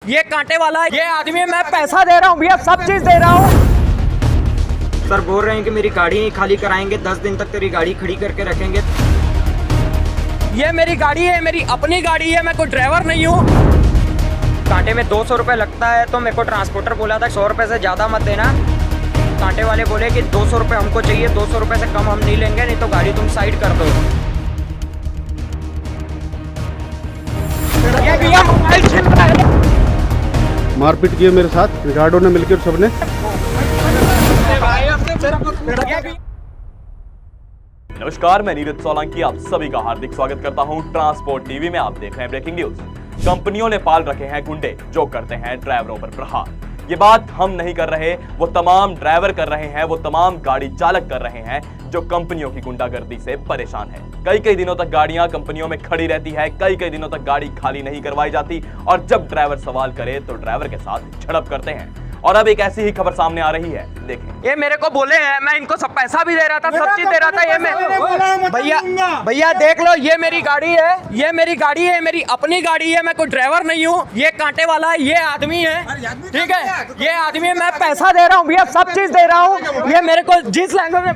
ये कांटे वाला ये आदमी, मैं पैसा दे रहा हूँ भैया, सब चीज दे रहा हूँ। सर बोल रहे हैं कि मेरी गाड़ी नहीं खाली कराएंगे, 10 दिन तक तेरी गाड़ी खड़ी करके रखेंगे। ये मेरी गाड़ी है, मेरी अपनी गाड़ी है, मैं कोई ड्राइवर नहीं हूँ। कांटे में 200 रुपये लगता है, तो मेरे को ट्रांसपोर्टर बोला था 100 रुपये से ज़्यादा मत देना। कांटे वाले बोले कि 200 रुपये हमको चाहिए, 200 रुपये से कम हम नहीं लेंगे, नहीं तो गाड़ी तुम साइड कर दो। ये भैया मोबाइल छीन रहा है। मारपीट किए मेरे साथ गार्डों ने मिलकर सबने। नमस्कार, मैं नीरज सोलंकी आप सभी का हार्दिक स्वागत करता हूं ट्रांसपोर्ट टीवी में। आप देख रहे हैं ब्रेकिंग न्यूज। कंपनियों ने पाल रखे हैं गुंडे जो करते हैं ड्राइवरों पर प्रहार। ये बात हम नहीं कर रहे, वो तमाम ड्राइवर कर रहे हैं, वो तमाम गाड़ी चालक कर रहे हैं जो कंपनियों की गुंडागर्दी से परेशान है। कई दिनों तक गाड़ियां कंपनियों में खड़ी रहती है, कई दिनों तक गाड़ी खाली नहीं करवाई जाती, और जब ड्राइवर सवाल करे तो ड्राइवर के साथ झड़प करते हैं। और अब एक ऐसी ही खबर सामने आ रही है, देखें। ये मेरे को बोले हैं, मैं इनको सब पैसा भी दे रहा था, सब चीज दे रहा था। ये मैं भैया देख लो, ये मेरी गाड़ी है, ये मेरी गाड़ी है, मेरी अपनी गाड़ी है, मैं कोई ड्राइवर नहीं हूँ। ये कांटे वाला ये आदमी है, ठीक है, ये आदमी, मैं पैसा दे रहा हूँ भैया, सब चीज दे रहा हूँ। ये मेरे को जिस लैंग्वेज में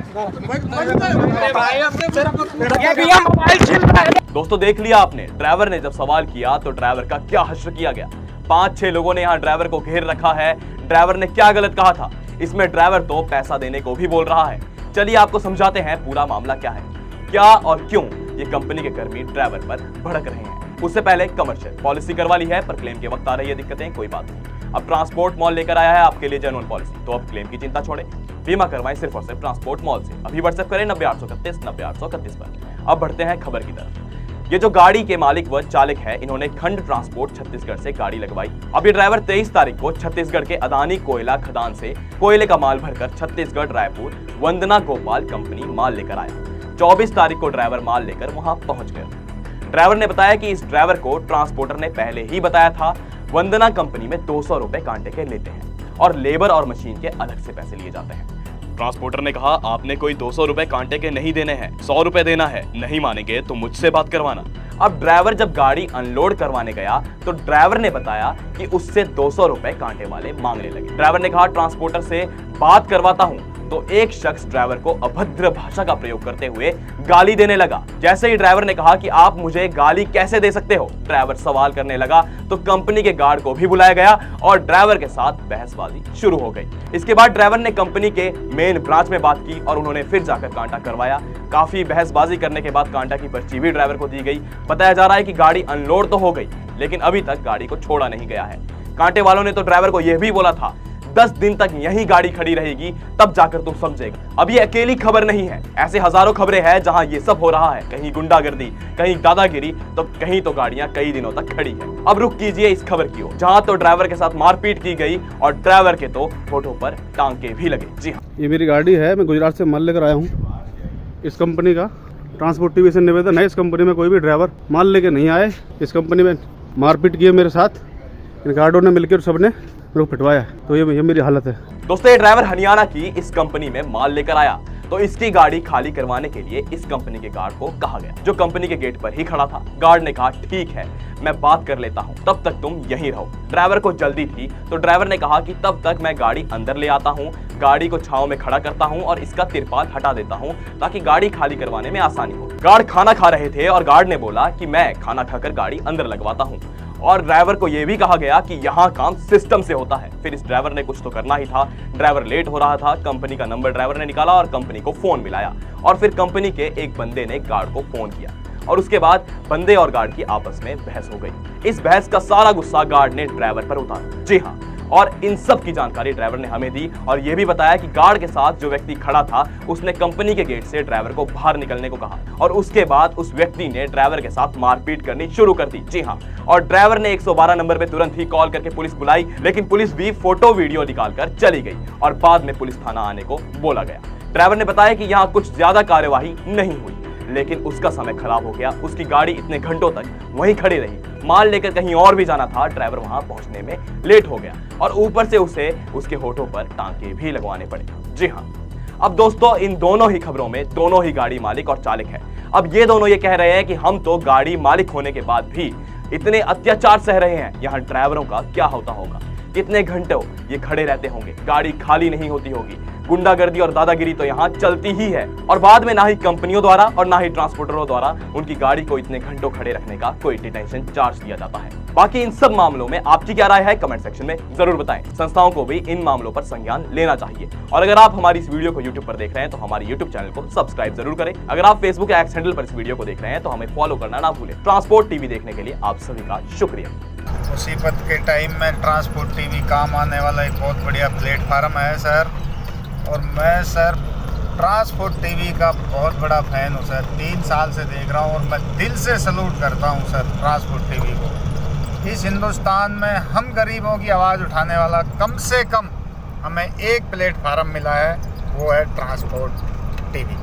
ये भैया मोबाइल छीन रहा है। दोस्तों देख लिया आपने, ड्राइवर ने जब सवाल किया तो ड्राइवर का क्या हश्र किया गया। 5-6 लोगों ने यहाँ ड्राइवर को घेर रखा है। ड्राइवर ने क्या गलत कहा था? इसमें ड्राइवर तो पैसा देने को भी बोल रहा है। चलिए आपको समझाते हैं पूरा मामला क्या है, क्या और क्यों ये कंपनी के कर्मी ड्राइवर पर भड़क रहे हैं। उससे पहले कमर्शियल पॉलिसी करवा ली है, पर क्लेम के वक्त आ रही है दिक्कतें, कोई बात नहीं। अब ट्रांसपोर्ट मॉल लेकर आया है आपके लिए जेन्युइन पॉलिसी, तो अब क्लेम की चिंता छोड़े, बीमा करवाएं सिर्फ और सिर्फ ट्रांसपोर्ट मॉल से। अभी व्हाट्सएप करें 90-831-90-831 पर। अब बढ़ते हैं खबर की तरफ। ये जो गाड़ी के मालिक व चालक है, इन्होंने खंड ट्रांसपोर्ट छत्तीसगढ़ से गाड़ी लगवाई। अब ये ड्राइवर 23 तारीख को छत्तीसगढ़ के अदानी कोयला खदान से कोयले का माल भरकर छत्तीसगढ़ रायपुर वंदना गोपाल कंपनी माल लेकर आया। 24 तारीख को ड्राइवर माल लेकर वहां पहुंच गया। ड्राइवर ने बताया कि इस ड्राइवर को ट्रांसपोर्टर ने पहले ही बताया था वंदना कंपनी में 200 रुपए कांटे के लेते हैं और लेबर और मशीन के अलग से पैसे लिए जाते हैं। ट्रांसपोर्टर ने कहा, आपने कोई 200 रुपए कांटे के नहीं देने हैं, 100 रुपए देना है। नहीं मानेंगे तो मुझसे बात करवाना। अब ड्राइवर जब गाड़ी अनलोड करवाने गया तो ड्राइवर ने बताया कि उससे 200 रुपए कांटे वाले मांगने लगे। ड्राइवर ने कहा, ट्रांसपोर्टर से बात करवाता हूं, तो एक शख्स ड्राइवर को अभद्र भाषा का प्रयोग करते हुए गाली देने लगा। जैसे ही ड्राइवर ने कहा कि आप मुझे गाली कैसे दे सकते हो, ड्राइवर सवाल करने लगा तो कंपनी के गार्ड को भी बुलाया गया और ड्राइवर के साथ बहसबाजी शुरू हो गई। इसके बाद ड्राइवर ने कंपनी के मेन ब्रांच में बात की और उन्होंने फिर जाकर कांटा करवाया। काफी बहसबाजी करने के बाद कांटा की पर्ची भी ड्राइवर को दी गई। बताया जा रहा है कि गाड़ी अनलोड तो हो गई, लेकिन अभी तक गाड़ी को छोड़ा नहीं गया है। कांटे वालों ने तो ड्राइवर को यह भी बोला था 10 दिन तक यही गाड़ी खड़ी रहेगी, तब जाकर तुम समझेगा। अब ये अकेली खबर नहीं है, ऐसे हजारों खबरें हैं जहां ये सब हो रहा है। कहीं गुंडागर्दी, कहीं दादागिरी, तो कहीं तो गाड़ियां कई दिनों तक खड़ी है। अब रुक कीजिए इस खबर की ओर, जहां तो ड्राइवर के साथ मारपीट की गई और ड्राइवर के तो होठों पर टांके भी लगे। जी हाँ, ये मेरी गाड़ी है, मैं गुजरात से माल लेकर आया हूँ। इस कंपनी का ट्रांसपोर्ट टीवी से निवेदन है, इस कंपनी में कोई भी ड्राइवर माल लेके नहीं आए। इस कंपनी में मारपीट किए मेरे साथ, इन गार्डों ने मिलकर सबने मेरे को पिटवाया। तो ये मेरी हालत है। दोस्तों ये ड्राइवर हरियाणा की इस कंपनी में माल लेकर आया, तो इसकी गाड़ी खाली करवाने के लिए इस कंपनी के गार्ड को कहा गया, जो कंपनी के गेट पर ही खड़ा था। गार्ड ने कहा, ठीक है मैं बात कर लेता हूं, तब तक तुम यहीं रहो। ड्राइवर को जल्दी थी, तो ड्राइवर ने कहा कि तब तक मैं गाड़ी अंदर ले आता हूं, गाड़ी को छांव में खड़ा करता हूं और इसका तिरपाल हटा देता हूं, ताकि गाड़ी खाली करवाने में आसानी हो। गार्ड खाना खा रहे थे और गार्ड ने बोला कि मैं खाना खाकर गाड़ी अंदर लगवाता हूं, और ड्राइवर को यह भी कहा गया कि यहाँ काम सिस्टम से होता है। फिर इस ड्राइवर ने कुछ तो करना ही था। ड्राइवर लेट हो रहा था, कंपनी का नंबर ड्राइवर ने निकाला और कंपनी को फोन मिलाया, और फिर कंपनी के एक बंदे ने गार्ड को फोन किया, और उसके बाद बंदे और गार्ड की आपस में बहस हो गई। इस बहस का सारा गुस्सा गार्ड ने ड्राइवर पर उतारा। जी हाँ, और इन सब की जानकारी ड्राइवर ने हमें दी और यह भी बताया कि गार्ड के साथ जो व्यक्ति खड़ा था उसने कंपनी के गेट से ड्राइवर को बाहर निकलने को कहा, और उसके बाद उस व्यक्ति ने ड्राइवर के साथ मारपीट करनी शुरू कर दी। जी हाँ, और ड्राइवर ने 112 नंबर पे तुरंत ही कॉल करके पुलिस बुलाई, लेकिन पुलिस भी फोटो वीडियो निकालकर चली गई और बाद में पुलिस थाना आने को बोला गया। ड्राइवर ने बताया कि यहाँ कुछ ज्यादा कार्यवाही नहीं हुई, लेकिन उसका समय खराब हो गया। उसकी गाड़ी इतने घंटों तक वहीं खड़ी रही, माल लेकर कहीं और भी जाना था, ड्राइवर वहां पहुंचने में लेट हो गया और ऊपर से उसे उसके होठों पर टांके भी लगवाने पड़े। जी हाँ, अब दोस्तों इन दोनों ही खबरों में दोनों ही गाड़ी मालिक और चालक है। अब ये दोनों ये कह रहे हैं कि हम तो गाड़ी मालिक होने के बाद भी इतने अत्याचार सह रहे हैं, यहाँ ड्राइवरों का क्या होता होगा? कितने घंटों ये खड़े रहते होंगे, गाड़ी खाली नहीं होती होगी। गुंडागर्दी और दादागिरी तो यहाँ चलती ही है और बाद में ना ही कंपनियों द्वारा और ना ही ट्रांसपोर्टरों द्वारा उनकी गाड़ी को इतने घंटों खड़े रखने का कोई डिटेंशन चार्ज दिया जाता है। बाकी इन सब मामलों में आपकी क्या राय है, कमेंट सेक्शन में जरूर बताएं। संस्थाओं को भी इन मामलों पर संज्ञान लेना चाहिए। और अगर आप हमारी इस वीडियो को यूट्यूब पर देख रहे हैं तो हमारे यूट्यूब चैनल को सब्सक्राइब जरूर करें। अगर आप फेसबुक या एक्स हैंडल पर इस वीडियो को देख रहे हैं तो हमें फॉलो करना ना भूलें। ट्रांसपोर्ट टीवी देखने के लिए आप सभी का शुक्रिया। मुसीबत के टाइम में ट्रांसपोर्ट टीवी काम आने वाला एक बहुत बढ़िया प्लेटफार्म है सर। और मैं सर ट्रांसपोर्ट टीवी का बहुत बड़ा फ़ैन हूँ सर, 3 साल से देख रहा हूँ और मैं दिल से सलूट करता हूँ सर ट्रांसपोर्ट टीवी को। इस हिंदुस्तान में हम गरीबों की आवाज़ उठाने वाला कम से कम हमें एक प्लेटफार्म मिला है, वो है ट्रांसपोर्ट टीवी।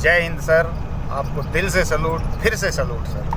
जय हिंद सर, आपको दिल से सलूट, फिर से सलूट सर।